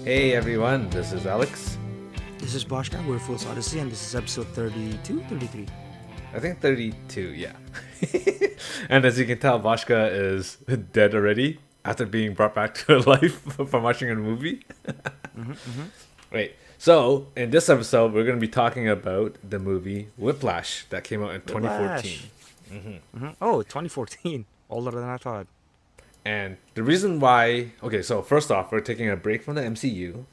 Hey everyone, this is Alex. This is Bosh. We're Full Odyssey, and this is episode 32, 33. I think 32, yeah. And as you can tell, Boshka is dead already after being brought back to life from watching a movie. Right, so in this episode, we're going to be talking about the movie Whiplash that came out in 2014. Oh, 2014. Older than I thought. And the reason why... Okay, so first off, we're taking a break from the MCU.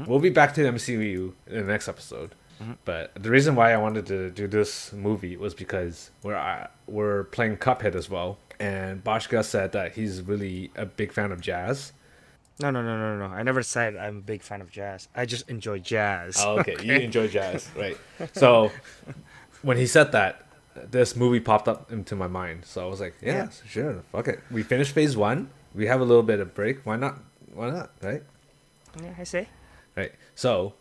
We'll be back to the MCU in the next episode. But the reason why I wanted to do this movie was because we're playing Cuphead as well. And Boshka said that he's really a big fan of jazz. No. I never said I'm a big fan of jazz. I just enjoy jazz. Oh, okay. You enjoy jazz, right. So when he said that, this movie popped up into my mind. So I was like, yeah, sure, fuck it. We finished phase 1. We have a little bit of break. Why not, right? Yeah, I say. Right. So,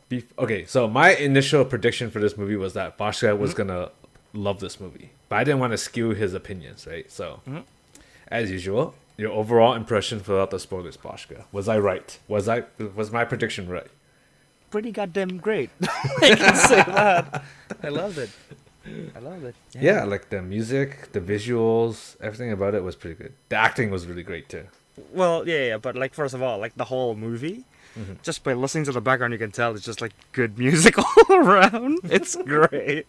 so my initial prediction for this movie was that Boshka was going to love this movie. But I didn't want to skew his opinions, right? So, as usual, your overall impression without the spoilers, Boshka. Was I right? Was my prediction right? Pretty goddamn great. I can say that. I loved it. Yeah, like the music, the visuals, everything about it was pretty good. The acting was really great too. Well, yeah, but like first of all, like the whole movie, just by listening to the background, you can tell it's just like good music all around. It's great.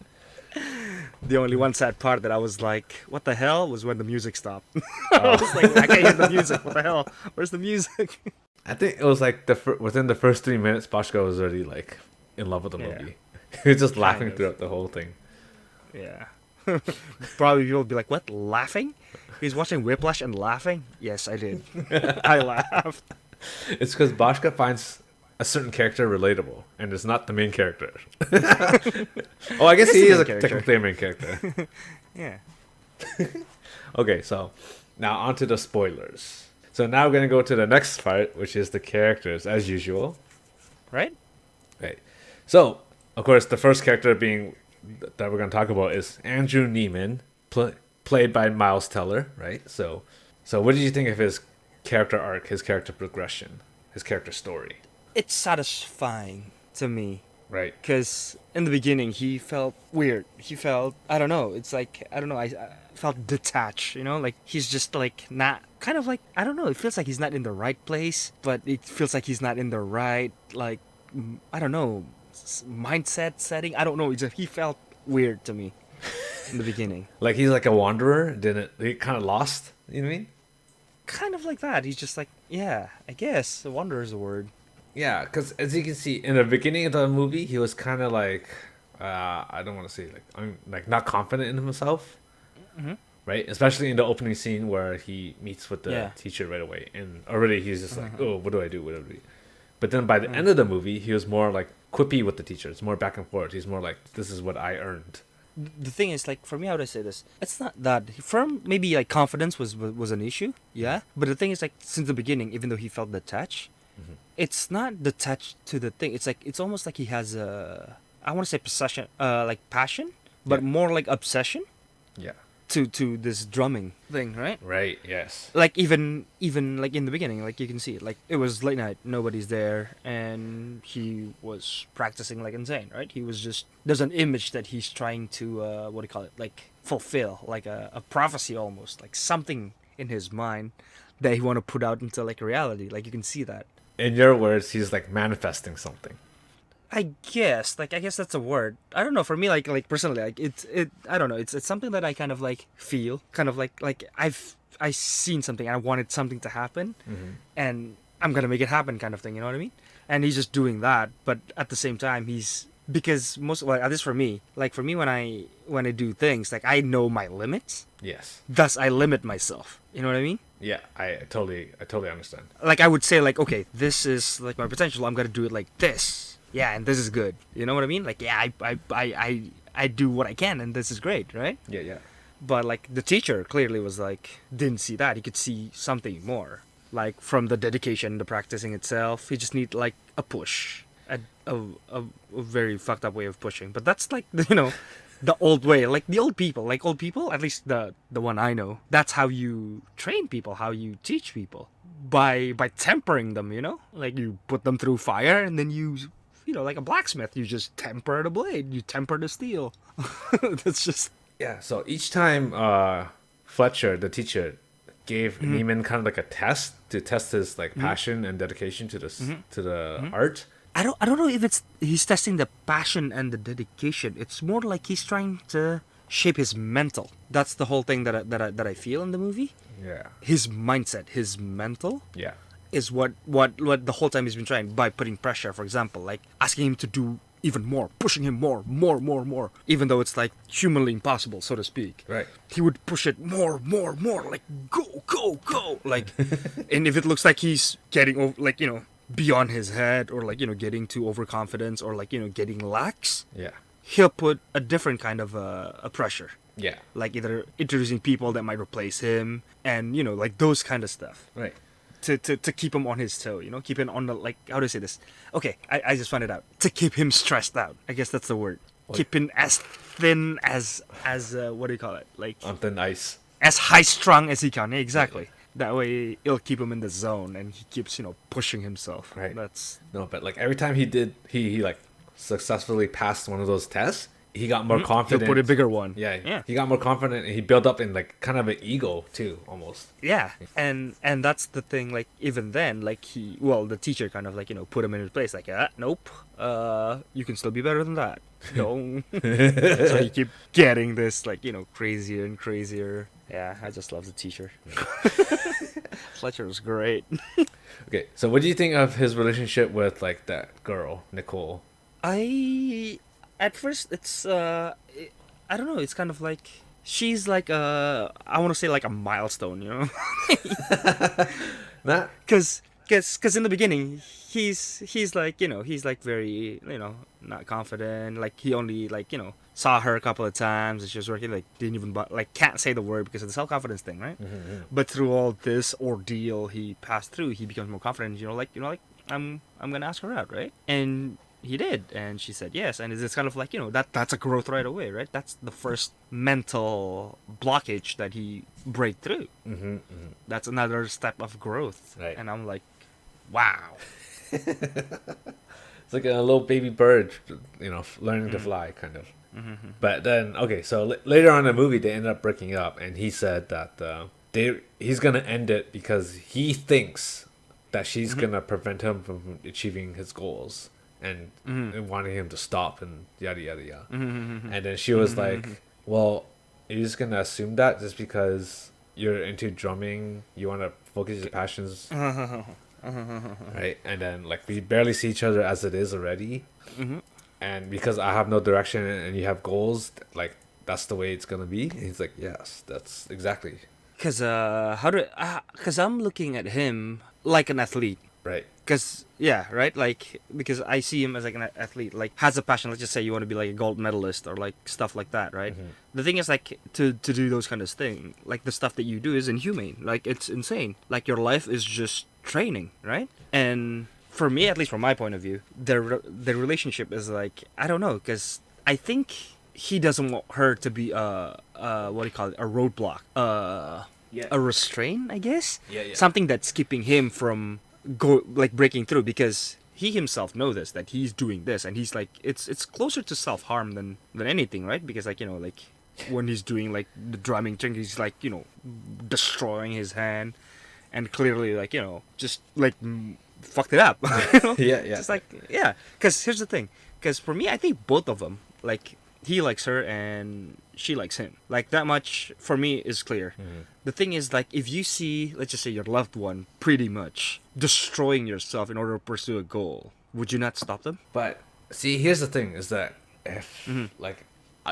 The only one sad part that I was like, what the hell, was when the music stopped. I was like, I can't hear the music. What the hell? Where's the music? I think it was like within the first 3 minutes, Boshka was already like in love with the movie. He was just laughing throughout the whole thing. Yeah. Probably people would be like, what, laughing? He's watching Whiplash and laughing? Yes, I did. I laughed. It's because Boshka finds a certain character relatable, and it's not the main character. Oh, I guess he is technically a main character. Yeah. Okay, so now on to the spoilers. So now we're going to go to the next part, which is the characters, as usual. Right? Right. So, of course, the first character that we're going to talk about is Andrew Neiman, played by Miles Teller, right? So what did you think of his character arc, his character progression, his character story? It's satisfying to me. Right. Because in the beginning, he felt weird. He felt, I don't know, it's like, I don't know, I felt detached, like he's just like not, kind of like, I don't know, it feels like he's not in the right place, but it feels like he's not in the right, like, I don't know, mindset setting. I don't know, he felt weird to me in the beginning. Like he's like a wanderer, he kind of lost, you know what I mean? Kind of like that. He's just like, yeah, I guess a wanderer is a word. Yeah, because as you can see in the beginning of the movie, he was kind of like, I don't want to say like not confident in himself, right? Especially in the opening scene where he meets with the teacher right away, and already he's just like, oh, what do I do? But then by the end of the movie, he was more like quippy with the teacher. It's more back and forth. He's more like, this is what I earned. The thing is, like, for me, how would I say this? It's not that firm. Maybe like confidence was an issue, yeah. But the thing is, like, since the beginning, even though he felt detached, it's not detached to the thing. It's like it's almost like he has a, I want to say possession, like passion, but more like obsession. Yeah. To this drumming thing, right? Right. Yes. Like even like in the beginning, like you can see it. Like it was late night, nobody's there, and he was practicing like insane, right? He was just, there's an image that he's trying to what do you call it? Like fulfill, like a prophecy almost, like something in his mind that he want to put out into like reality. Like you can see that. In your words, he's like manifesting something. I guess that's a word. I don't know. For me, like personally, like it. I don't know. It's something that I kind of like feel, kind of like I've seen something. I wanted something to happen, and I'm gonna make it happen, kind of thing. You know what I mean? And he's just doing that, but at the same time, because at least for me, like for me when I do things, like I know my limits. Yes. Thus, I limit myself. You know what I mean? Yeah, I totally understand. Like I would say, like, okay, this is like my potential. I'm gonna do it like this. Yeah, and this is good. You know what I mean? Like, yeah, I do what I can, and this is great, right? Yeah. But like the teacher clearly was like, didn't see that. He could see something more, like from the dedication, the practicing itself. He just need like a push, a very fucked up way of pushing. But that's like the old way, like the old people, at least the one I know. That's how you train people, how you teach people. by tempering them, you know? Like you put them through fire and then you know, like a blacksmith, you just temper the blade, you temper the steel. That's just Yeah, so each time Fletcher, the teacher, gave Neiman kind of like a test to test his like passion and dedication to this to the art. I don't know if it's he's testing the passion and the dedication. It's more like he's trying to shape his mental. That's the whole thing that I feel in the movie. Yeah. His mindset, his mental Yeah. is what the whole time he's been trying by putting pressure, for example, like asking him to do even more, pushing him more, even though it's like humanly impossible, so to speak. Right. He would push it more, like go, like, and if it looks like he's getting over, like, you know, beyond his head, or like, you know, getting too overconfident, or like, you know, getting lax, Yeah. he'll put a different kind of a pressure, Yeah. like either introducing people that might replace him, and you know, like those kind of stuff. Right. To keep him on his toe, you know, keep him on the, like, how do I say this? Okay, I just found it out. To keep him stressed out. I guess that's the word. What? Keep him as thin as what do you call it? Like On thin ice. as high strung as he can. Yeah, exactly. That way it'll keep him in the zone, and he keeps, you know, pushing himself. Right. That's No, but like every time he like successfully passed one of those tests, he got more confident. he'll put a bigger one. Yeah. He got more confident, and he built up in like kind of an ego too, almost. Yeah, and that's the thing. Like even then, like the teacher kind of like, you know, put him in his place. Like, nope, you can still be better than that. No, so he keep getting this, like, you know, crazier and crazier. Yeah, I just love the teacher. Fletcher was great. Okay, so what do you think of his relationship with like that girl, Nicole? At first it's I don't know. It's kind of like she's like I want to say like a milestone, you know. That Cause in the beginning he's like, you know, he's like very, you know, not confident. Like he only, like, you know, saw her a couple of times and she was working, like didn't even like can't say the word because of the self confidence thing, right? But through all this ordeal he passed through, he becomes more confident. You know, like I'm gonna ask her out, right? And he did, and she said yes. And it's kind of like, you know, that's a growth right away, right? That's the first mental blockage that he break through. That's another step of growth, Right. And I'm like, wow. it's like a little baby bird, you know, learning to fly, kind of. But then, okay, so later on in the movie, they ended up breaking up, and he said that he's gonna end it because he thinks that she's gonna prevent him from achieving his goals. And wanting him to stop and yada yada yada. And then she was like, well, you're just gonna assume that just because you're into drumming, you want to focus your passions, right? And then like we barely see each other as it is already, and because I have no direction and you have goals, like that's the way it's gonna be. And he's like, yes, that's exactly Cause cause I'm looking at him like an athlete. right. Because because I see him as like an athlete, like has a passion. Let's just say you want to be like a gold medalist or like stuff like that, right? The thing is, like, to do those kind of things, like the stuff that you do is inhumane. Like it's insane. Like your life is just training, right? And for me, at least from my point of view, their relationship is like, I don't know, because I think he doesn't want her to be what do you call it, a roadblock, a restraint, I guess. Something that's keeping him from breaking through, because he himself knows this, that he's doing this, and he's like, it's closer to self-harm than anything, right? Because, like, you know, like when he's doing like the drumming thing, he's like, you know, destroying his hand, and clearly, like, you know, just like fucked it up. You know? Yeah. Just like, yeah, because here's the thing, because for me, I think both of them, like, he likes her and she likes him. Like, that much for me is clear. The thing is, like, if you see, let's just say, your loved one pretty much destroying yourself in order to pursue a goal, would you not stop them? But see, here's the thing: is that if like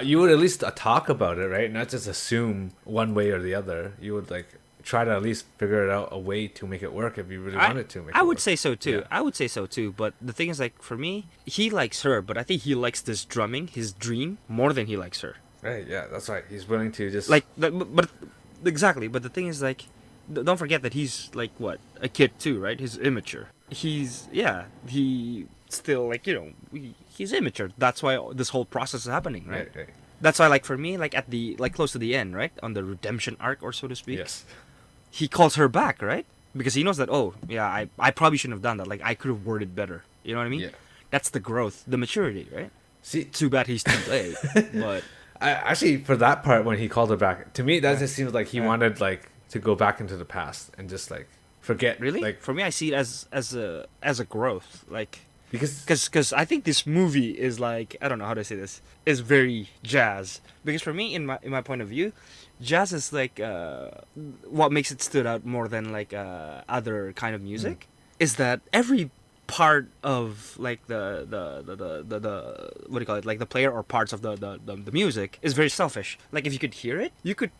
you would at least talk about it, right? Not just assume one way or the other. You would like try to at least figure it out a way to make it work if you really wanted to. I would say so too. Yeah. I would say so too. But the thing is, like, for me, he likes her, but I think he likes this drumming, his dream, more than he likes her. Right? Yeah, that's right. He's willing to just Like, but exactly. But the thing is, like, don't forget that he's like what, a kid too, right? He's immature. He still, like, you know, he's immature. That's why this whole process is happening, right? Right. That's why, like, for me, like close to the end, right, on the redemption arc, or so to speak, Yes. he calls her back, right? because he knows that, oh yeah, I probably shouldn't have done that. Like I could have worded better. You know what I mean? Yeah. That's the growth, the maturity, right? See, Too bad he's too late. But actually, for that part when he called her back, to me that just seems like he Yeah. wanted like to go back into the past and just like forget. really, Like for me, I see it as a growth. Like because because I think this movie is like, I don't know how to say this, is very jazz. Because for me, in my point of view, jazz is like what makes it stood out more than like other kind of music is that every part of like the what do you call it, like the player or parts of the music is very selfish. Like if you could hear it, you could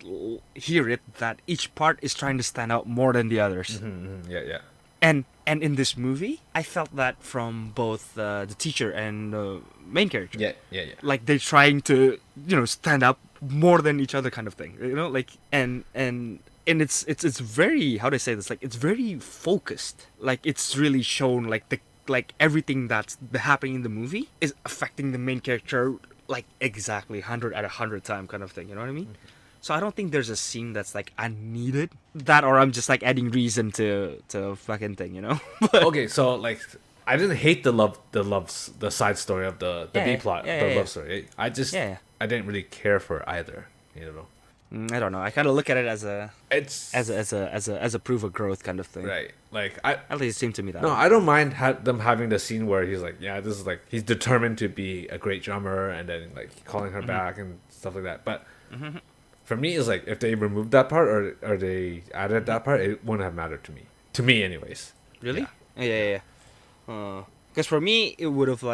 hear it that each part is trying to stand out more than the others. yeah, yeah, And in this movie, I felt that from both the teacher and the main character. yeah, yeah, yeah. Like they're trying to, stand up more than each other, kind of thing. Like and it's very, how do I say this? Like it's very focused. Like it's really shown like everything that's happening in the movie is affecting the main character like exactly 100 at 100 time kind of thing. You know what I mean? So I don't think there's a scene that's like unneeded. That or I'm just like adding reason to fucking thing, But, Okay, so like I didn't hate the side story of the Yeah, B plot, yeah, the yeah, love story. I just Yeah. I didn't really care for either. I don't know. I kind of look at it as a It's proof of growth kind of thing. right. Like I At least it seemed to me that. no, way. I don't mind them having the scene where he's like, yeah, this is like he's determined to be a great drummer, and then like calling her back and stuff like that. But for me, it's like if they removed that part or they added that part, it wouldn't have mattered to me. To me, anyways. Really? Yeah. Because for me, it would have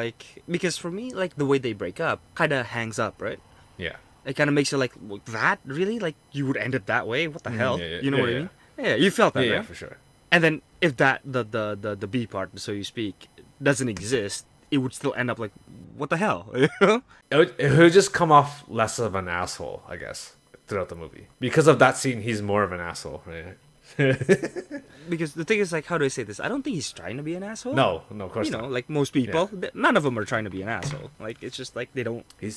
because for me, like the way they break up kind of hangs up, right? Yeah. It kind of makes you like, that really? Like you would end it that way? What the hell? yeah, You know yeah, what I yeah. mean? Yeah, you felt that, Yeah, right? for sure. And then if that the B part, so you speak, doesn't exist, it would still end up like, what the hell? It would just come off less of an asshole, I guess, throughout the movie. Because of that scene, he's more of an asshole, right? Because the thing is, like, how do I say this? I don't think he's trying to be an asshole. No, of course You know, not. like most people, none of them are trying to be an asshole. Like it's just like they don't. He's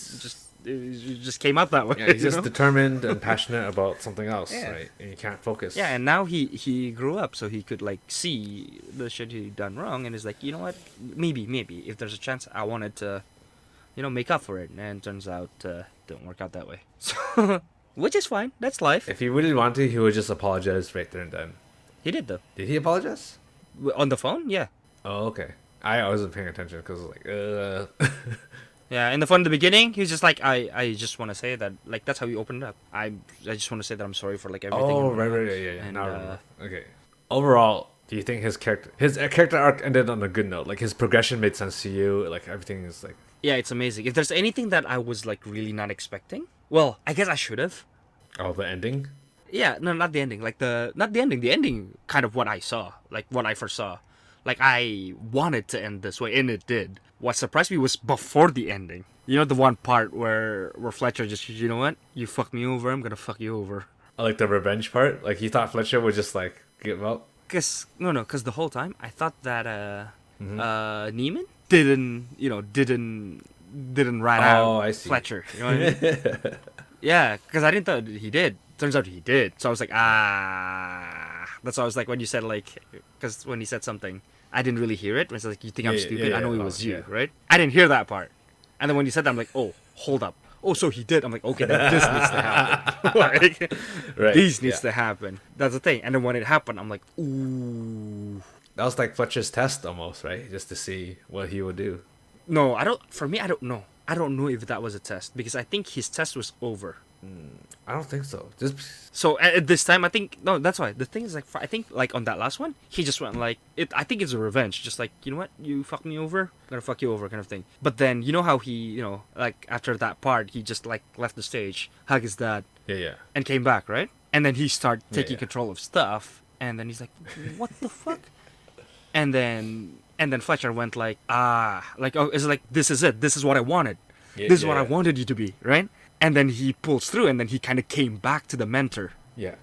It just came out that way. yeah, he's you just know? determined and passionate about something else, Yeah. right? And you can't focus. Yeah, and now he grew up, so he could like see the shit he done wrong, and is like, you know what? Maybe if there's a chance, I wanted to, make up for it, and turns out didn't work out that way. So, which is fine. That's life. If he really wanted to, he would just apologize right there and then. He did though. Did he apologize? On the phone, yeah. Oh, okay. I wasn't paying attention because like, Yeah, in the phone in the beginning, he was just like, I just want to say that, like, that's how he opened up. I just want to say that I'm sorry for like everything. oh, and right, whatnot. yeah. And, Now I remember. Okay. Overall, do you think his character arc ended on a good note? Like his progression made sense to you? Like everything is like. Yeah, it's amazing. If there's anything that I was like really not expecting, well, I guess I should have. Oh, the ending. Yeah, no, not the ending. Like not the ending. The ending, kind of what I saw, like what I first saw. Like I wanted to end this way, and it did. What surprised me was before the ending. You know, the one part where Fletcher just, you know what? You fucked me over. I'm gonna fuck you over. I like the revenge part. Like he thought Fletcher would just like give up. Cause the whole time I thought that Neiman didn't rat out I see. Fletcher. You know what I mean? Yeah, because I didn't thought he did. Turns out he did. So I was like, That's why I was like, when you said like, because when he said something, I didn't really hear it. When it's like, you think I'm stupid? I know it was you, right? I didn't hear that part. And then when you said that, I'm like, oh, hold up. Oh, so he did. I'm like, okay, then this needs to happen. Like, Right. These needs to happen. That's the thing. And then when it happened, I'm like, ooh. That was like Fletcher's test almost, right? Just to see what he would do. No, I don't. For me, I don't know. I don't know if that was a test because I think his test was over. I don't think so. Just So at this time, I think no. That's why the thing is like I think like on that last one, he just went like it. I think it's a revenge, just like you know what, you fucked me over, I'm gonna fuck you over kind of thing. But then you know how he like after that part, he just like left the stage, hugged his dad, yeah. and came back, right? And then he started taking yeah. control of stuff, and then he's like, what the fuck? And then Fletcher went like like oh, it's like this is it. This is what I wanted. Yeah, This is what I wanted you to be, right? And then he pulls through, and then he kind of came back to the mentor. Yeah.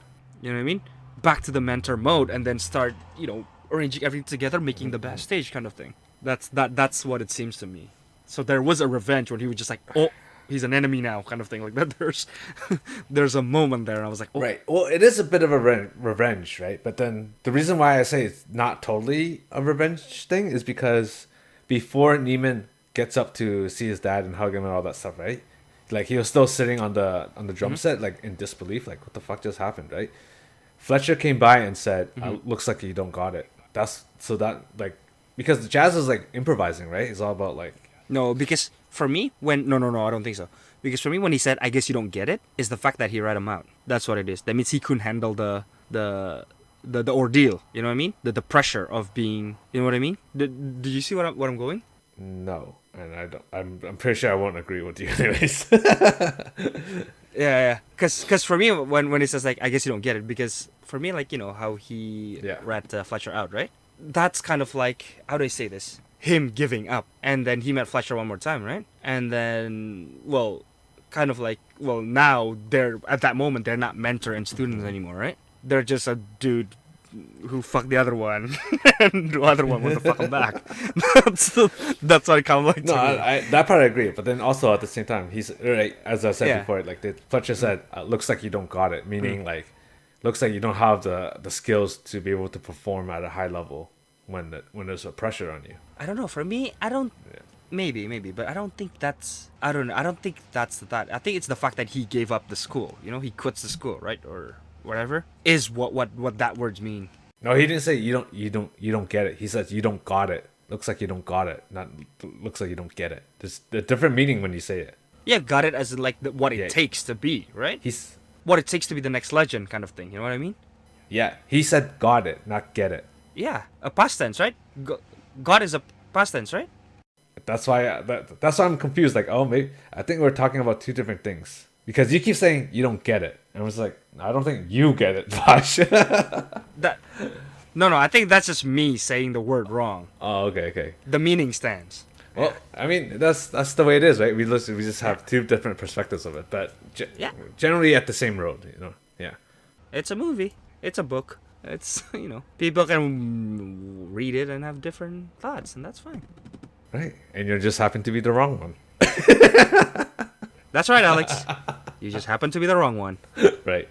You know what I mean? Back to the mentor mode, and then start, arranging everything together, making the best stage kind of thing. That's what it seems to me. So there was a revenge when he was just like, oh, he's an enemy now, kind of thing. Like that. There's a moment there, and I was like, oh. Right. Well, it is a bit of a revenge, right? But then the reason why I say it's not totally a revenge thing is because before Neiman gets up to see his dad and hug him and all that stuff, right? Like he was still sitting on the drum set, like in disbelief, like what the fuck just happened, right? Fletcher came by and said, "Looks like you don't got it." That's so that like because Jazz is like improvising, right? It's all about like No, because for me, when no, I don't think so. Because for me, when he said, "I guess you don't get it," is the fact that he read him out. That's what it is. That means he couldn't handle the ordeal. You know what I mean? The pressure of being. You know what I mean? Do you see what I'm going? no, and I don't. I'm pretty sure I won't agree with you, anyways. Yeah. Cause for me, when he says like, "I guess you don't get it," because for me, like how he read Fletcher out, right? That's kind of like, how do I say this? Him giving up, and then he met Fletcher one more time, right? And then, kind of like, now they're at that moment they're not mentor and students anymore, right? They're just a dude who fucked the other one, and the other one want to fuck him back. That's what I kind of like. No, I that part I agree, but then also at the same time, he's right as I said before. Like Fletcher said, "Looks like you don't got it," meaning like, looks like you don't have the skills to be able to perform at a high level when there's a pressure on you. I don't know. For me, I don't. Yeah. Maybe, but I don't think that's. I don't know. I don't think that's that. I think it's the fact that he gave up the school. He quits the school, right, or whatever. Is what that words mean. No, he didn't say you don't get it. He says you don't got it. Looks like you don't got it. Not looks like you don't get it. There's a different meaning when you say it. Yeah, got it as in like what it takes to be, right? He's what it takes to be the next legend, kind of thing. You know what I mean? Yeah, he said got it, not get it. Yeah, a past tense, right? God is a past tense, right? That's why I'm confused. Like, oh, maybe I think we're talking about two different things because you keep saying you don't get it, and I was like, I don't think you get it, Bosh. No, I think that's just me saying the word wrong. Oh, okay. The meaning stands. Well, I mean that's the way it is, right? We just have two different perspectives of it, but generally at the same road, Yeah. It's a movie. It's a book. It's people can read it and have different thoughts, and that's fine. Right, and you just happen to be the wrong one. That's right, Alex. You just happen to be the wrong one. Right.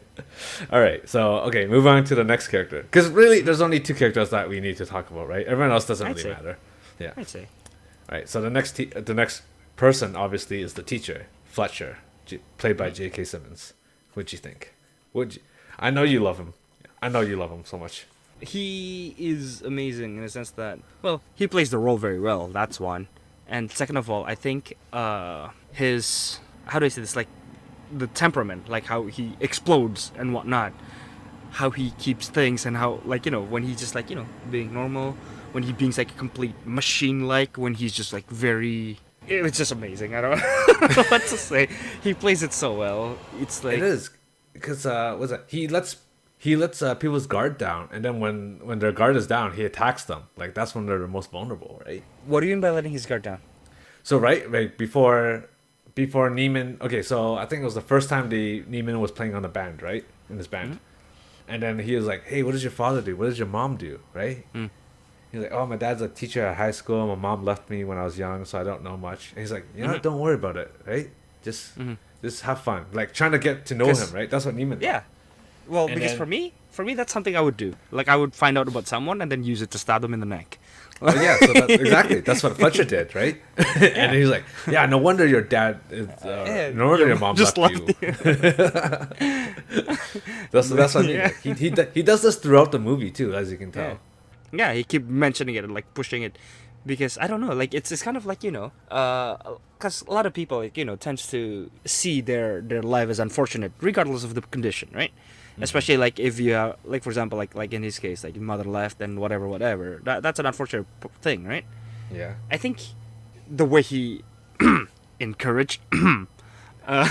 All right. So okay, move on to the next character. Because really, there's only two characters that we need to talk about, right? Everyone else doesn't really matter. Yeah. I'd say. All right. So the next person obviously is the teacher, Fletcher, played by J.K. Simmons. What'd you think? I know you love him. I know you love him so much. He is amazing in the sense that, he plays the role very well. That's one. And second of all, I think his, how do I say this, like the temperament, like how he explodes and whatnot, how he keeps things, and how, like, when he's just like, being normal, when he being like a complete machine-like, when he's just like very, it's just amazing. I don't know what to say. He plays it so well. It's like, it is because what's that? He lets people's guard down, and then when their guard is down, he attacks them. Like that's when they're the most vulnerable, right? What do you mean by letting his guard down? So right before Neiman, okay, so I think it was the first time Neiman was playing on the band, right, in his band, and then he was like, "Hey, what does your father do? What does your mom do?" Right? He's like, "Oh, my dad's a teacher at high school. My mom left me when I was young, so I don't know much." And he's like, "Don't worry about it, right? Just have fun, like trying to get to know him, right? That's what Neiman did. Yeah. Well, and because then, for me, that's something I would do. Like, I would find out about someone and then use it to stab them in the neck. Oh, yeah, so exactly. That's what Fletcher did, right? And he's like, "Yeah, no wonder your dad is, no wonder your mom just left you." that's what I mean. Like, he does this throughout the movie too, as you can tell. Yeah, he keep mentioning it and like pushing it, because I don't know, like it's kind of like because a lot of people tends to see their life as unfortunate regardless of the condition, right? Especially like if you are, like, for example, like in his case, like your mother left and whatever. That's an unfortunate thing, right? Yeah. I think the way he encouraged is by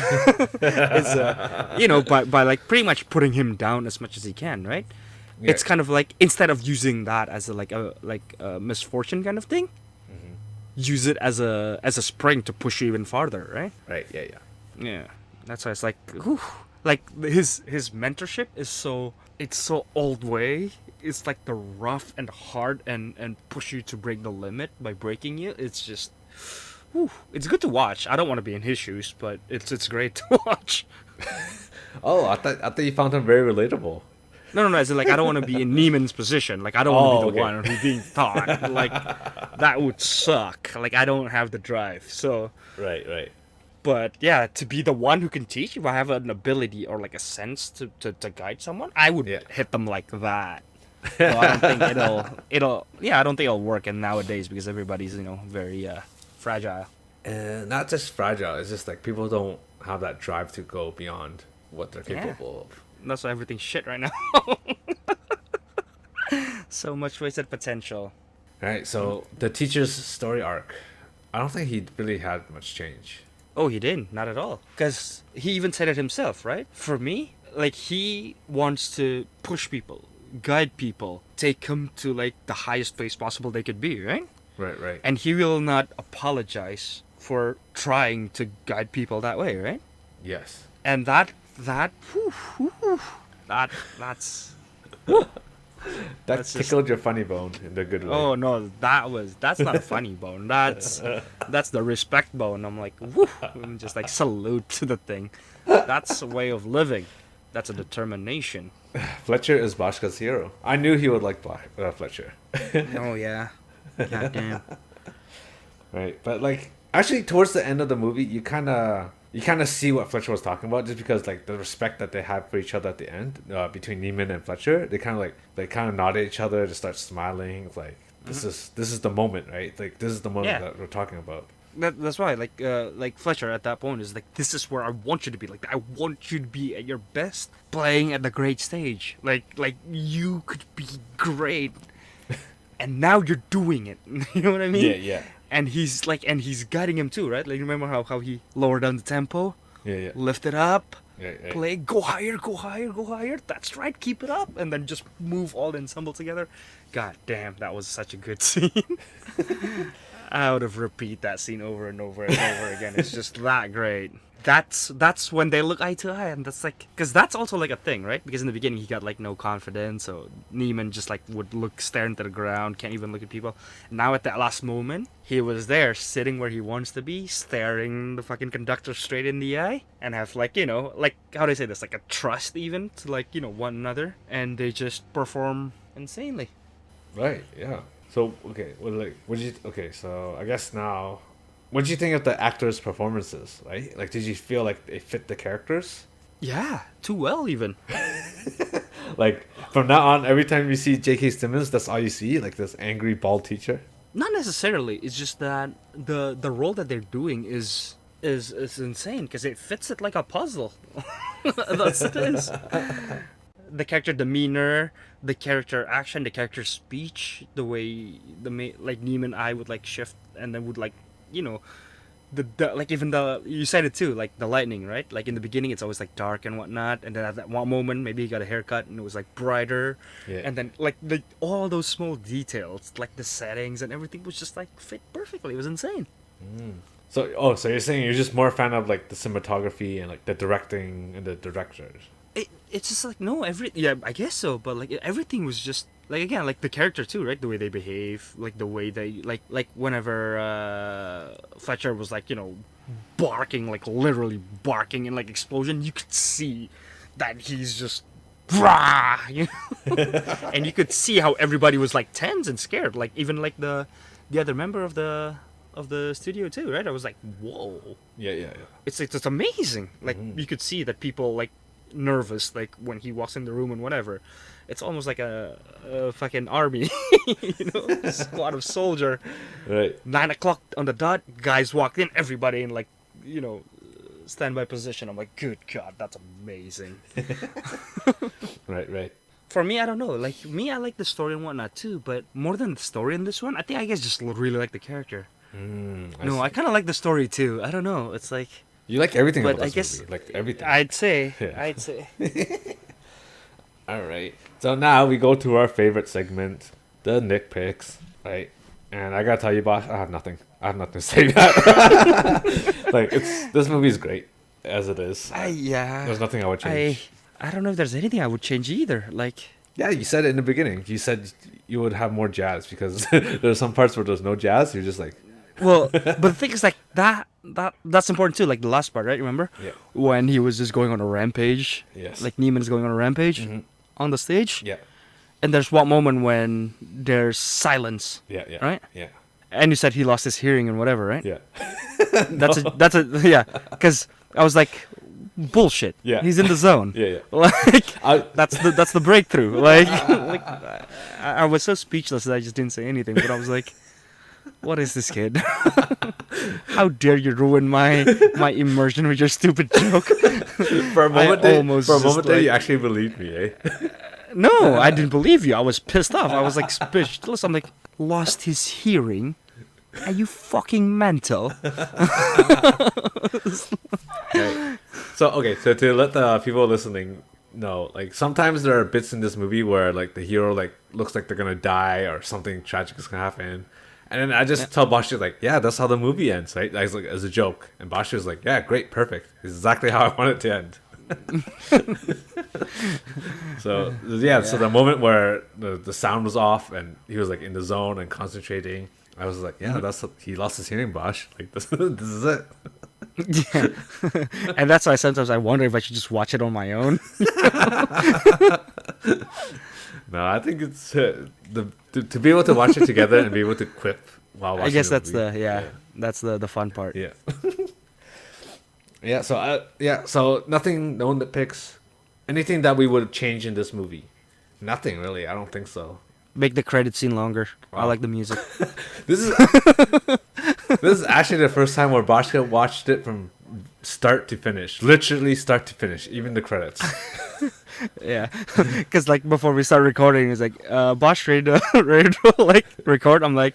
like pretty much putting him down as much as he can, right? Yeah. It's kind of like, instead of using that as a misfortune kind of thing, use it as a spring to push you even farther, right? Right. Yeah. That's why it's like, whew. Like his mentorship is so old way. It's like the rough and hard and push you to break the limit by breaking you. It's just, whew, it's good to watch. I don't want to be in his shoes, but it's great to watch. Oh, I thought you found him very relatable. No. As in, like, I don't want to be in Neiman's position. Like, I don't want to be the okay. one who's being taught. Like, that would suck. Like, I don't have the drive. So, Right. but yeah, to be the one who can teach, if I have an ability or like a sense to guide someone, I would Yeah. hit them like that. So I don't think I don't think it'll work in nowadays because everybody's, very fragile. And not just fragile. It's just like people don't have that drive to go beyond what they're Yeah. capable of. That's why everything's shit right now. So much wasted potential. Right. So the teacher's story arc, I don't think he really had much change. Oh, he didn't. Not at all. Because he even said it himself, right? For me, like, he wants to push people, guide people, take them to, like, the highest place possible they could be, right? Right. And he will not apologize for trying to guide people that way, right? Yes. And whew, that's... That That's just- tickled your funny bone in the good way. Oh, no, that's not a funny bone. That's the respect bone. I'm like, woo, I'm just like, salute to the thing. That's a way of living. That's a determination. Fletcher is Boschka's hero. I knew he would like Fletcher. Oh, yeah. Goddamn. Right. But like actually towards the end of the movie you kinda see what Fletcher was talking about, just because like the respect that they have for each other at the end, between Neiman and Fletcher. They kind of nod at each other, just start smiling. It's like this is the moment, right? Like this is the moment Yeah. that we're talking about. That's why, like Fletcher at that point is like, this is where I want you to be. Like, I want you to be at your best, playing at the great stage. Like you could be great, and now you're doing it. You know what I mean? Yeah. And he's guiding him too, right? Like, remember how he lowered down the tempo, Yeah. lift it up, Yeah. play, go higher, go higher, go higher. That's right, keep it up, and then just move all the ensemble together. God damn, that was such a good scene. I would have repeat that scene over and over and over again. It's just that great. That's when they look eye to eye, and that's like, because that's also like a thing, right? Because in the beginning he got like no confidence, so Neiman just like would look staring to the ground, can't even look at people. Now at that last moment, he was there, sitting where he wants to be, staring the fucking conductor straight in the eye, and have like, like, how do I say this, like a trust even to, like, one another, and they just perform insanely. Right. Yeah. So okay, so I guess now, what did you think of the actors' performances? Right, like, did you feel like they fit the characters? Yeah, too well even. Like from now on, every time you see J.K. Simmons, that's all you see, like this angry bald teacher. Not necessarily. It's just that the role that they're doing is insane because it fits it like a puzzle. That's it is. The character demeanor, the character action, the character speech, the way like Neiman eye would like shift and then would like, the like, even you said it too, like the lightning, right? Like in the beginning it's always like dark and whatnot, and then at that one moment maybe he got a haircut and it was like brighter. Yeah. And then like all those small details, like the settings and everything was just like fit perfectly. It was insane. So you're saying you're just more a fan of like the cinematography and like the directing and the directors. It's just like, no, I guess so, but like everything was just like, again, like the character too, right? The way they behave, like the way they like whenever Fletcher was like, barking, like literally barking in like explosion, you could see that he's just rah, and you could see how everybody was like tense and scared, like even like the other member of the studio too, right? I was like, whoa. Yeah. It's amazing. Like you could see that people like nervous, like when he walks in the room and whatever. It's almost like a fucking army, a squad of soldier. Right. 9:00 on the dot, guys walked in, everybody in like, standby position. I'm like, good God, that's amazing. Right. For me, I don't know. Like me, I like the story and whatnot too, but more than the story in this one, I think I guess just really like the character. I kind of like the story too. I don't know. It's like, you like everything but about I this guess movie, like everything. I'd say. Yeah. All right. So now we go to our favorite segment, the Nick picks, right? And I gotta tell you, Bosh, I have nothing to say that. Like, this movie is great as it is. Yeah. There's nothing I would change. I don't know if there's anything I would change either. Like, Yeah, you said it in the beginning. You said you would have more jazz because there's some parts where there's no jazz. You're just like, Well, but the thing is, like that's important too. Like the last part, right? Remember? Yeah. When he was just going on a rampage. Yes. Like Neiman's going on a rampage on the stage. Yeah. And there's one moment when there's silence. Yeah. Yeah. Right? Yeah. And you said he lost his hearing and whatever, right? Yeah. That's a yeah. Because I was like, bullshit. Yeah. He's in the zone. Yeah. Like I, that's the breakthrough. Like I was so speechless that I just didn't say anything. But I was like, what is this kid? How dare you ruin my immersion with your stupid joke? for a moment, just there, like- you actually believed me, eh? No, I didn't believe you. I was pissed off. I was like speechless. I'm like, lost his hearing? Are you fucking mental? Right. So to let the people listening know, like sometimes there are bits in this movie where like the hero like looks like they're gonna die or something tragic is gonna happen, and then I just tell Bosh like, yeah, that's how the movie ends, right? Like, as a joke, and Bosh was like, yeah, great, perfect, it's exactly how I want it to end. So the moment where the sound was off and he was like in the zone and concentrating, I was like, yeah, he lost his hearing, Bosh. Like this is it. Yeah. And that's why sometimes I wonder if I should just watch it on my own. No, I think it's to be able to watch it together and be able to quip while watching. I guess the that's movie. that's the fun part. Yeah. So nothing, no nitpicks. Anything that we would change in this movie? Nothing really. I don't think so. Make the credit scene longer. I Wow. like the music. This is this is actually the first time where Boshka watched it from start to finish, literally start to finish, even the credits. Yeah, because like before we start recording, it's like Bosh ready to like record. I'm like,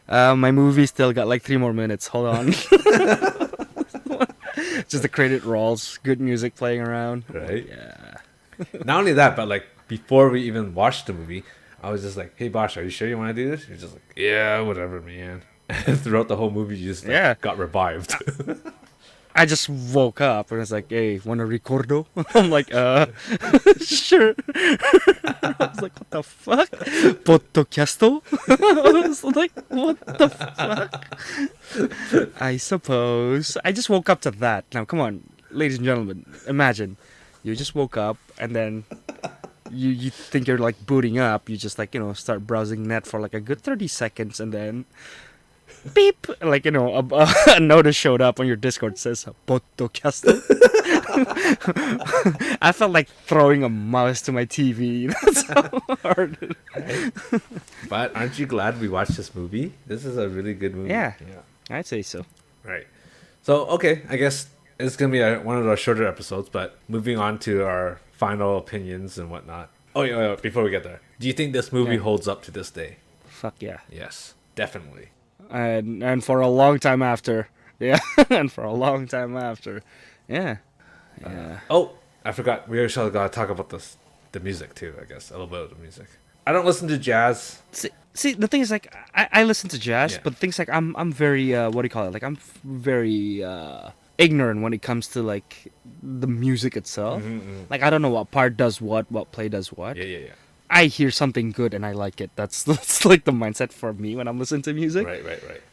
my movie still got like 3 more minutes. Hold on. Just the credit rolls, good music playing around. Right. Yeah. Not only that, but like before we even watched the movie, I was just like, "Hey, Bosh, are you sure you want to do this?" You're just like, "Yeah, whatever, man." And throughout the whole movie, you just got revived. I just woke up and it's like, "Hey, wanna recordo?" I'm like, sure. I was like, "What the fuck? Podcasto?" I was like, "What the fuck?" I suppose. I just woke up to that. Now, come on, ladies and gentlemen, imagine you just woke up and then you think you're like booting up. You just like start browsing net for like a good 30 seconds and then. Beep! Like, a notice showed up on your Discord says, podcast. I felt like throwing a mouse to my TV. That's how hard. Right? But aren't you glad we watched this movie? This is a really good movie. Yeah. I'd say so. Right. So, okay, I guess it's going to be one of our shorter episodes, but moving on to our final opinions and whatnot. Oh, yeah, before we get there. Do you think this movie holds up to this day? Fuck yeah. Yes, definitely. And for a long time after. Yeah. And for a long time after. Yeah. Yeah. I forgot. We also got to talk about the music too, I guess. A little bit of the music. I don't listen to jazz. See, the thing is, like, I listen to jazz, Yeah. but things like I'm very what do you call it? Like, I'm very ignorant when it comes to like the music itself. Like, I don't know what part does what play does what. Yeah. I hear something good and I like it. That's like the mindset for me when I'm listening to music. Right.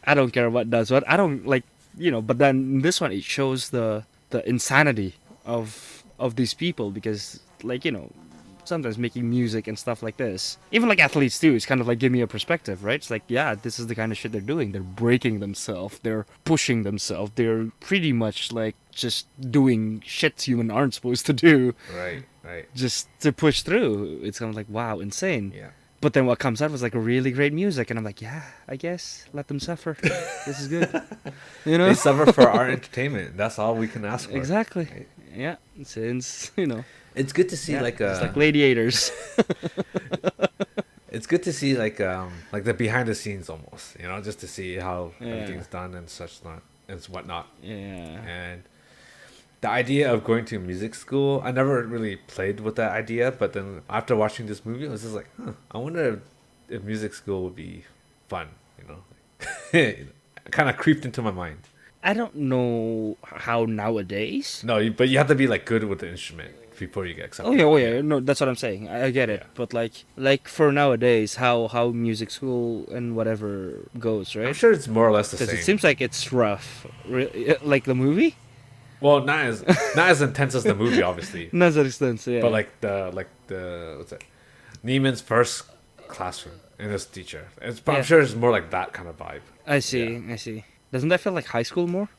I don't care what does what. I don't like But then this one it shows the insanity of these people because sometimes making music and stuff like this, even like athletes too, it's kind of like give me a perspective, right? It's like, yeah, this is the kind of shit they're doing. They're breaking themselves. They're pushing themselves. They're pretty much like just doing shit humans aren't supposed to do. Right. Just to push through. It's kind of like, wow, insane. Yeah. But then what comes out was like really great music, and I'm like, yeah, I guess let them suffer. This is good. They suffer for our entertainment. That's all we can ask for. Exactly. Right? Yeah. Since It's good to see it's like gladiators. It's good to see like the behind the scenes almost, just to see how everything's done and whatnot. Yeah. And the idea of going to music school, I never really played with that idea, but then after watching this movie, I was just like, I wonder if music school would be fun, It kind of creeped into my mind. I don't know how nowadays. No, but you have to be like good with the instrument. before you get Oh accepted. yeah, oh yeah. No, that's what I'm saying. I get it. Yeah. But like for nowadays, how music school and whatever goes, I'm right? sure it's more or less the Because same. it seems like it's rough. Like the movie. Well, not as intense as the movie, obviously, Not that extent, yeah. but like the what's it? Neiman's first classroom and his teacher. I'm Yeah. sure it's more like that kind of vibe. I see. I see. Doesn't that feel like high school more?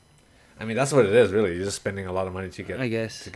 I mean, that's what it is, really. You're just spending a lot of money to get I guess.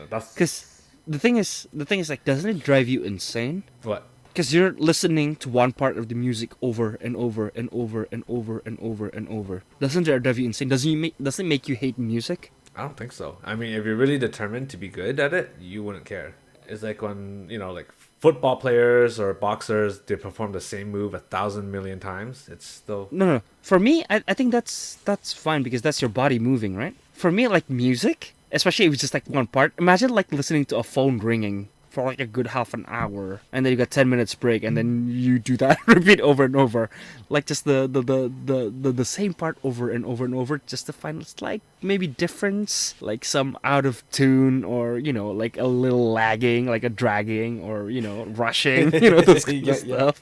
that's Because the thing is, like, doesn't it drive you insane? what. Because you're listening to one part of the music over and over and over and over and over and over. Doesn't it drive you insane? Doesn't it make you hate music? I don't think so. I mean, if you're really determined to be good at it, you wouldn't care. It's like when, like football players or boxers, they perform the same move 1,000 million times. It's still. No. For me, I think that's fine because that's your body moving, right? For me, like music, especially if it's just like one part. Imagine like listening to a phone ringing for like a good half an hour, and then you got 10 minutes break, and then you do that repeat over and over, like just the same part over and over and over, just to find a slight maybe difference, like some out of tune, or like a little lagging, like a dragging, or rushing, this kind of stuff.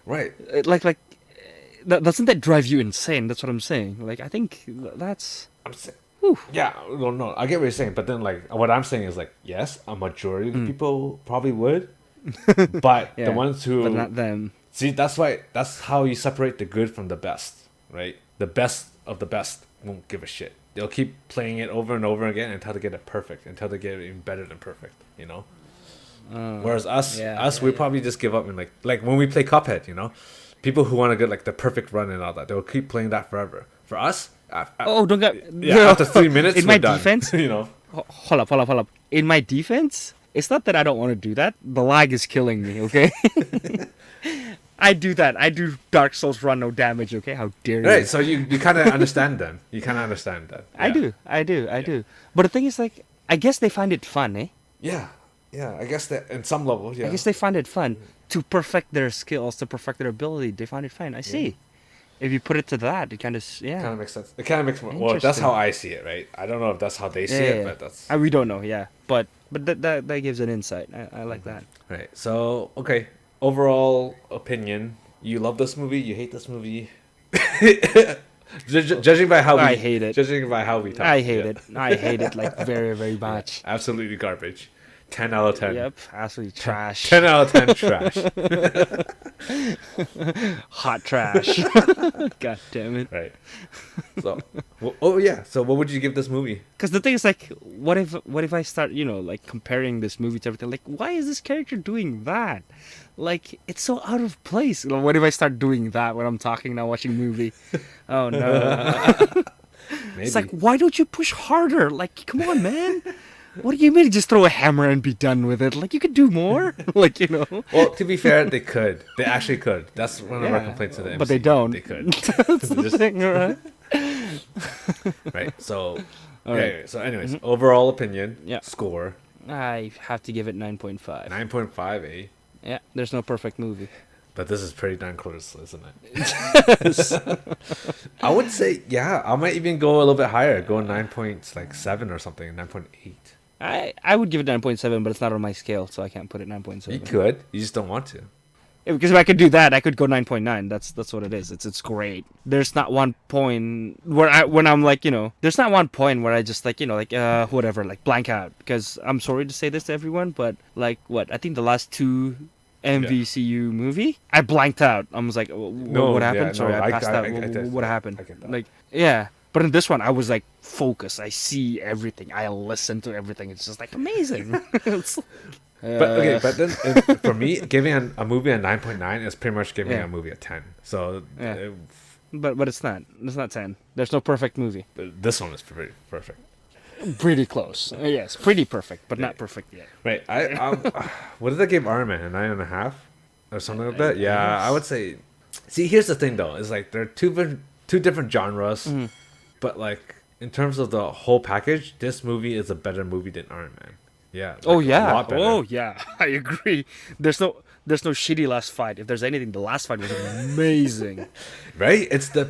Right. Like doesn't that drive you insane? That's what I'm saying. Like I think that's. I'm saying. Yeah, well, no, I get what you're saying, but then like what I'm saying is like, yes, a majority of the people probably would, but Yeah, the ones who but not them. see, that's how you separate the good from the best, right? The best of the best won't give a shit. They'll keep playing it over and over again until they get it perfect, until they get it even better than perfect, Whereas us, we probably just give up and like when we play Cuphead, people who want to get like the perfect run and all that, they'll keep playing that forever. For us, Oh, don't get. after 3 minutes, In we're my done, defense, hold up. In my defense, it's not that I don't want to do that. The lag is killing me. Okay. I do that. I do Dark Souls run no damage. Okay, how dare you? Right, so you kind of understand then. You kind of understand that. I do. But the thing is, like, I guess they find it fun, eh? Yeah, I guess that in some level, yeah. I guess they find it fun to perfect their skills, to perfect their ability. They find it fun. I see. If you put it to that, it kind of kind of makes sense. It kind of makes more. Well, that's how I see it, right? I don't know if that's how they see it, but that's we don't know. Yeah, but that gives an insight. I like that. right. So okay, overall opinion: you love this movie, you hate this movie. Judging by how I hate it. Judging by how we talk, I hate it. I hate it like very, very much. Absolutely garbage. 10 out of 10. Yep, absolutely trash. 10 out of 10 trash. Hot trash. God damn it. Right. So, so what would you give this movie? Because the thing is, like, what if I start, like comparing this movie to everything? Like, why is this character doing that? Like, it's so out of place. What if I start doing that when I'm talking now, watching a movie? Oh no. Maybe. It's like, why don't you push harder? Like, come on, man. What do you mean? Just throw a hammer and be done with it? Like, you could do more. Like, Well, to be fair, they could. They actually could. That's one of our complaints to the MCU. But they don't. They could. That's the thing, right? Right. So, All right. so anyways, overall opinion, Yeah. score, I have to give it 9.5. 9.5, eh? Yeah, there's no perfect movie. But this is pretty darn close, isn't it? I would say, I might even go a little bit higher. Go 9.7 or something, 9.8. I would give it 9.7, but it's not on my scale, so I can't put it 9.7. You could. You just don't want to. Yeah, because if I could do that, I could go 9.9. That's what it is. It's great. There's not one point where I'm like, there's not one point where I just like, whatever, like blank out. Because I'm sorry to say this to everyone, but like I think the last two MVCU movie, I blanked out. I was like, what happened? Sorry, I passed out. What happened? I get that. Like, yeah. But in this one, I was like focused. I see everything. I listen to everything. It's just like amazing. But then for me, giving a movie a 9.9 is pretty much giving a movie a 10. So, but it's not. It's not 10. There's no perfect movie. This one is pretty perfect. Pretty close. Yes, pretty perfect, but not perfect yet. Right. What did I give Iron Man? A 9.5 or something like that? Yeah, I would say. See, here's the thing though. Is like they're two different genres, but like in terms of the whole package, this movie is a better movie than Iron Man. Yeah. Like, a lot better. Oh yeah. I agree. There's no shitty last fight. If there's anything, the last fight was amazing. Right? It's the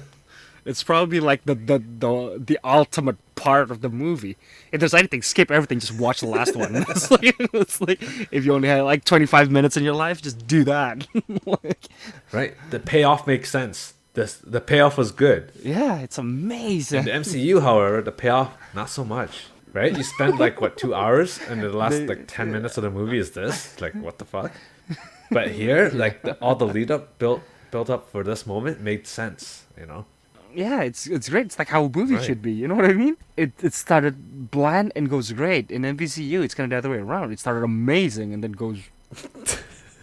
It's probably like the ultimate part of the movie. If there's anything, skip everything. Just watch the last one. It's like if you only had like 25 minutes in your life, just do that. Like, Right? The payoff makes sense. The payoff was good. yeah, it's In amazing. the MCU, however, the payoff not so much. Right? You spend like what 2 hours, and the last like 10 minutes of the movie is this. Like what the fuck? But here, like all the lead up built up for this moment made sense. You know? Yeah, it's great. It's like how a movie Right. should be. You know what I mean? It started bland and goes great. In MVCU, it's kind of the other way around. It started amazing and then goes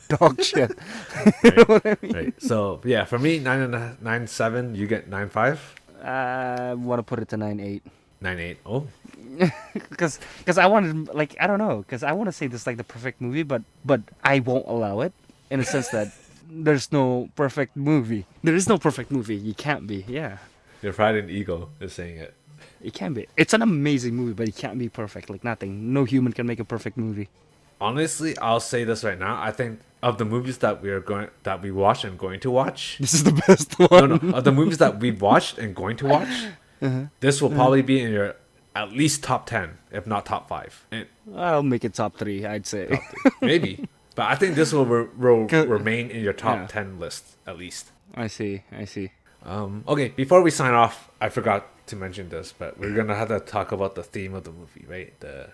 dog shit. Right. So yeah, for me, 9.97. You get 9.5. I want to put it to 9.8. 9.8. Oh, Because I wanted, like, I don't know, because I want to say this is like the perfect movie, but I won't allow it in a sense that there's no perfect movie. There is no perfect movie. You can't be. Yeah, your pride and ego is saying it. it can't be. It's an amazing movie, but it can't be perfect. Like nothing. No human can make a perfect movie. Honestly, I'll say this right now. I think of the movies that we watched and going to watch. This is the best No, one. no, of the movies that we've watched and going to watch, this will probably be in your at least top 10, if not top 5. And I'll make it top 3. I'd say. maybe. But I think this will remain in your top Yeah. 10 list, at least. I see. Okay, before we sign off, I forgot to mention this, but we're going to have to talk about the theme of the movie, right? The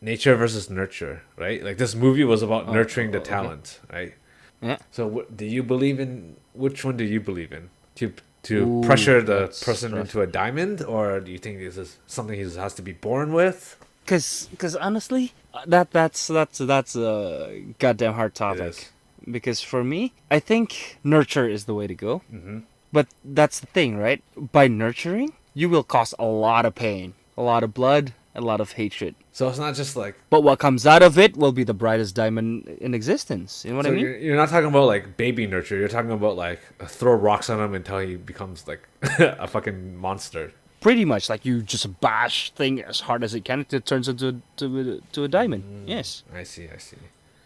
nature versus nurture, right? Like this movie was about nurturing the okay. talent, right? Yeah. So do you believe in, which one do you believe in? To Ooh, pressure the that's person rough. into a diamond, or do you think this is something he has to be born with? Cause honestly, that's a goddamn hard It topic. is. Because for me, I think nurture is the way to go. Mm-hmm. But that's the thing, right? By nurturing, you will cause a lot of pain, a lot of blood, a lot of hatred. So it's not just like, But what comes out of it will be the brightest diamond in existence. You know what so I mean? you're not talking about like baby nurture. You're talking about like throw rocks on him until he becomes like a fucking monster. Pretty much, like you just bash thing as hard as it can, it turns into to a diamond. Yes. I see.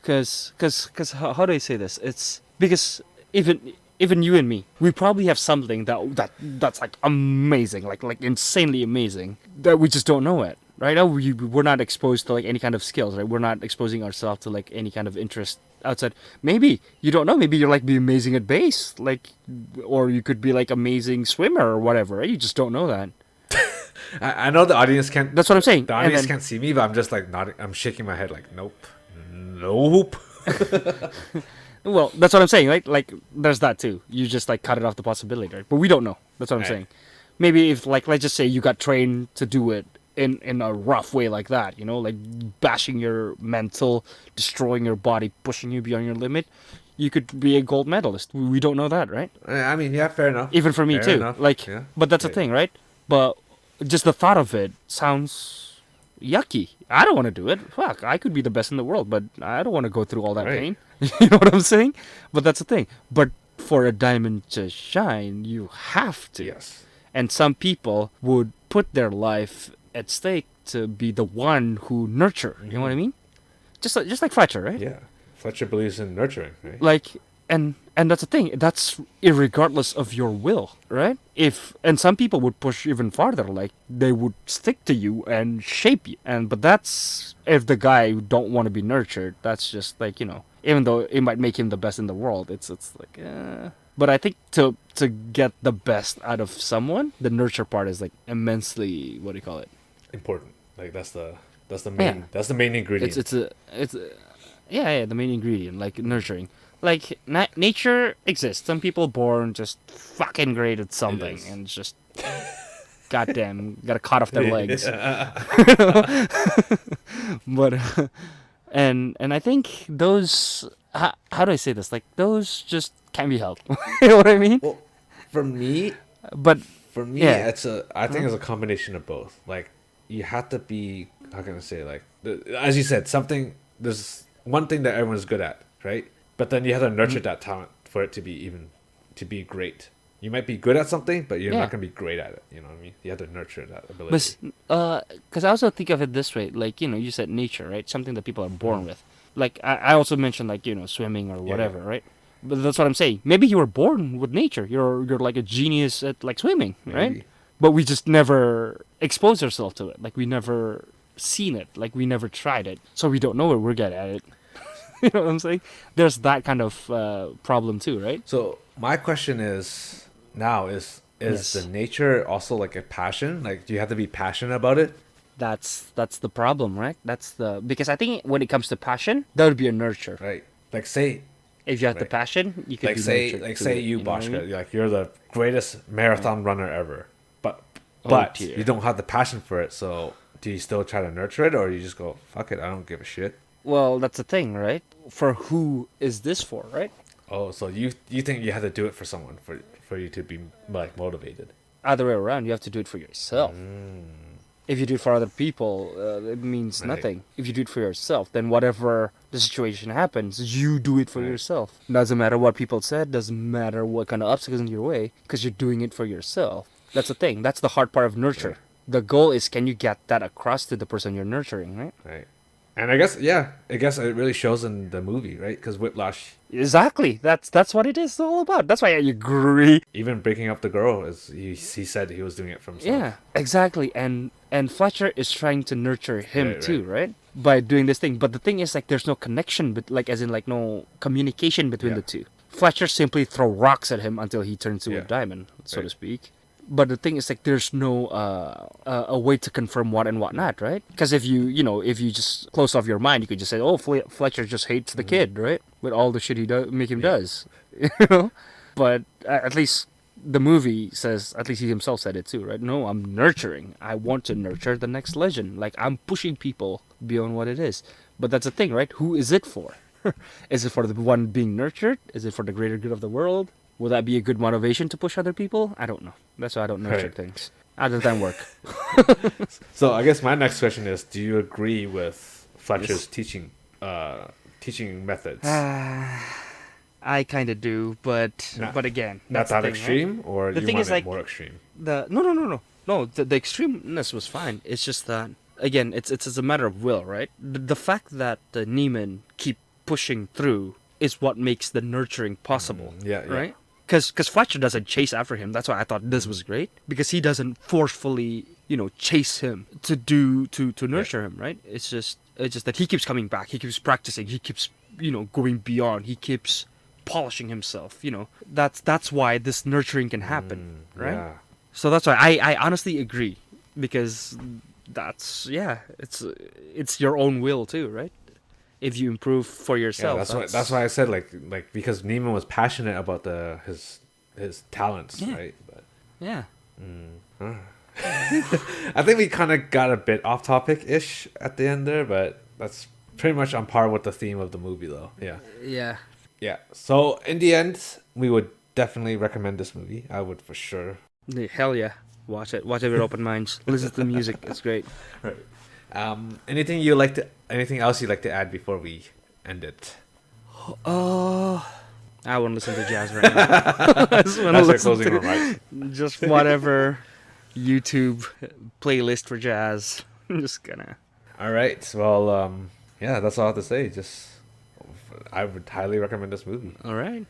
Because how do I say this? It's because even you and me, we probably have something that's like amazing, like insanely amazing that we just don't know it. Right now, we're not exposed to like any kind of skills. Right, we're not exposing ourselves to like any kind of interest outside. Maybe you don't know. Maybe you're like be amazing at bass, like, or you could be like amazing swimmer or whatever. Right? You just don't know that. I know the audience can't. That's what I'm saying. The And audience then- can't see me, but I'm just like nodding. I'm shaking my head like, nope. Well, that's what I'm saying, right? Like, there's that too. You just like cut it off the possibility, right? But we don't know. That's what I'm Right. saying. Maybe if like let's just say you got trained to do it in a rough way like that, you know, like bashing your mental, destroying your body, pushing you beyond your limit, you could be a gold medalist. We don't know that, right? I mean, yeah, fair enough. Even for me Fair too. enough, Like, yeah. but that's the Yeah. thing, right? But just the thought of it sounds yucky. I don't want to do it. Fuck, I could be the best in the world, but I don't want to go through all that Right. pain. You know what I'm saying? But that's the thing. But for a diamond to shine, you have to. Yes. And some people would put their life at stake to be the one who nurture. You know what I mean? Just like Fletcher, right? Yeah. Fletcher believes in nurturing, right? Like and that's the thing, that's irregardless of your will, right? And some people would push even farther, like they would stick to you and shape you, but that's if the guy don't want to be nurtured. That's just like, you know, even though it might make him the best in the world, it's like but I think to get the best out of someone, the nurture part is like immensely, what do you call it, Important. Like that's the main ingredient. it's yeah, the main ingredient, like nurturing. Like nature exists. Some people born just fucking great at something is. and just goddamn gotta cut off their legs. But and I think those how do I say this? Like those just can't be helped. You know what I mean? Well, for me, But yeah. I think it's a combination of both. Like you have to be, how can I say, like as you said, there's one thing that everyone's good at, right? But then you have to nurture that talent for it to be great. You might be good at something, but you're Yeah. not gonna be great at it. You know what I mean? You have to nurture that ability. But because I also think of it this way, like, you know, you said nature, right? Something that people are born with. Like I also mentioned, like, you know, swimming or whatever, right? But that's what I'm saying. Maybe you were born with nature. You're like a genius at like swimming, right? Maybe. But we just never exposed ourselves to it. Like we never seen it. Like we never tried it. So we don't know it. We're good at it. You know what I'm saying? There's that kind of problem too, right? So my question is now is Yes. the nature also like a passion? Like, do you have to be passionate about it? That's the problem, right? That's the because I think when it comes to passion, that would be a nurture. Right. Like say If you have the Right. passion, you could like be say nurtured like to say it, you, know what I Boshka, mean? like you're the greatest marathon runner ever. But Oh, dear. you don't have the passion for it, so do you still try to nurture it, or you just go, fuck it, I don't give a shit? Well, that's the thing, right? For who is this for, right? Oh, so you think you have to do it for someone for you to be like motivated? Other way around, you have to do it for yourself. If you do it for other people, it means Right. nothing. If you do it for yourself, then whatever the situation happens, you do it for Right. yourself. Doesn't matter what people said, doesn't matter what kind of obstacles in your way, because you're doing it for yourself. That's the thing. That's the hard part of nurture. Right. The goal is, can you get that across to the person you're nurturing, right? Right. And I guess it really shows in the movie, right? Because Whiplash, Exactly. That's what it is all about. That's why I agree. even breaking up the girl, is he said he was doing it for himself. Yeah, exactly. And Fletcher is trying to nurture him Right, too, right? By doing this thing. But the thing is, like, there's no connection, but like, as in, like, no communication between Yeah. the two. Fletcher simply throw rocks at him until he turns to a Yeah. diamond, so to Right. speak. But the thing is, like, there's no a way to confirm what and what not, right? Because if you just close off your mind, you could just say, oh, Fletcher just hates the kid, right? With all the shit he make him does, you know. But at least the movie says, at least he himself said it too, right? No, I'm nurturing. I want to nurture the next legend. Like, I'm pushing people beyond what it is. But that's the thing, right? Who is it for? Is it for the one being nurtured? Is it for the greater good of the world? Will that be a good motivation to push other people? I don't know. That's why I don't nurture Right. things. Other than work. So I guess my next question is: do you agree with Fletcher's Yes. teaching methods? I kind of do, but Not- again, Not that's the that thing, right? extreme, or The you thing want is, it like, more extreme? No. The extremeness was fine. It's just that again, it's a matter of will, right? The fact that Neiman keep pushing through is what makes the nurturing possible. Yeah, yeah. Right? Because Fletcher doesn't chase after him. That's why I thought this was great, because he doesn't forcefully chase him to nurture him. Right? It's just that he keeps coming back. He keeps practicing. He keeps going beyond. He keeps polishing himself. That's why this nurturing can happen. Right? Yeah. So that's why I honestly agree, because it's your own will too, right? If you improve for Yeah, yourself. that's why I said like because Neiman was passionate about his talents, Yeah. right? But Yeah. I think we kind of got a bit off topic ish at the end there, but that's pretty much on par with the theme of the movie, though. Yeah, Yeah. yeah. So in the end, we would definitely recommend this movie. I would for sure. Hell yeah. Watch it. Watch it with open minds. Listen to the music. It's great. Anything else you'd like to add before we end it? Oh, I want to listen to jazz right now. I just want to That's our listen closing to remarks. just whatever YouTube playlist for jazz. I'm just gonna. All right. Well, yeah, that's all I have to say. I would highly recommend this movie. All right.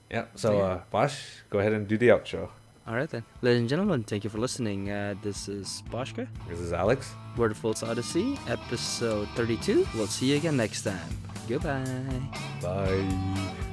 Yeah. So, Yeah. Bosh, go ahead and do the outro. All right then, ladies and gentlemen, thank you for listening. This is Boshka. This is Alex. Wordful's Odyssey, episode 32. We'll see you again next time. Goodbye. Bye.